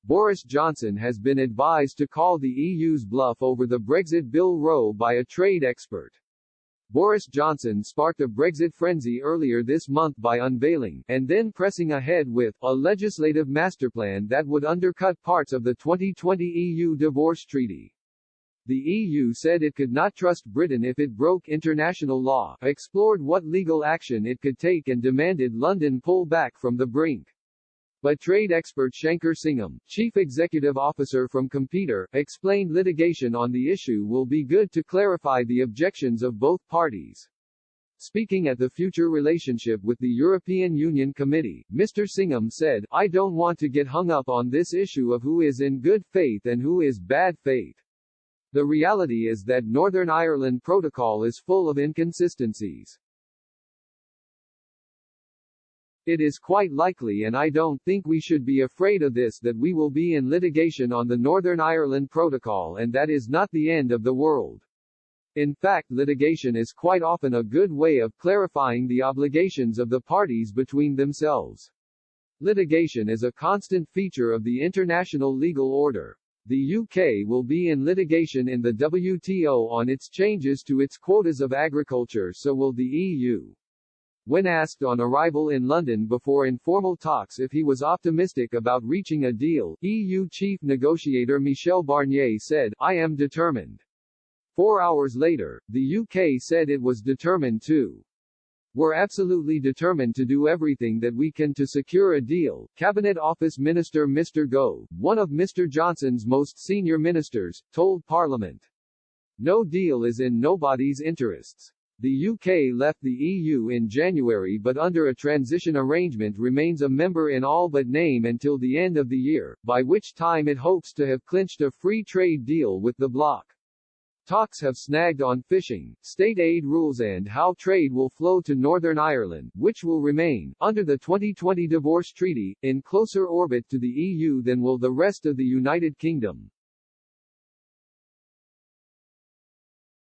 Boris Johnson has been advised to call the EU's bluff over the Brexit Bill row by a trade expert. Boris Johnson sparked a Brexit frenzy earlier this month by unveiling, and then pressing ahead with, a legislative masterplan that would undercut parts of the 2020 EU divorce treaty. The EU said it could not trust Britain if it broke international law, explored what legal action it could take and demanded London pull back from the brink. But trade expert Shankar Singham, chief executive officer from Competer, explained litigation on the issue will be good to clarify the objections of both parties. Speaking at the future relationship with the European Union Committee, Mr. Singham said, "I don't want to get hung up on this issue of who is in good faith and who is bad faith. The reality is that Northern Ireland Protocol is full of inconsistencies. It is quite likely, and I don't think we should be afraid of this, that we will be in litigation on the Northern Ireland Protocol, and that is not the end of the world. In fact, litigation is quite often a good way of clarifying the obligations of the parties between themselves. Litigation is a constant feature of the international legal order. The UK will be in litigation in the WTO on its changes to its quotas of agriculture, so will the EU." When asked on arrival in London before informal talks if he was optimistic about reaching a deal, EU chief negotiator Michel Barnier said, "I am determined." 4 hours later, the UK said it was determined too. "We're absolutely determined to do everything that we can to secure a deal," Cabinet Office Minister Mr. Gove, one of Mr. Johnson's most senior ministers, told Parliament. "No deal is in nobody's interests." The UK left the EU in January but under a transition arrangement remains a member in all but name until the end of the year, by which time it hopes to have clinched a free trade deal with the bloc. Talks have snagged on fishing, state aid rules and how trade will flow to Northern Ireland, which will remain, under the 2020 divorce treaty, in closer orbit to the EU than will the rest of the United Kingdom.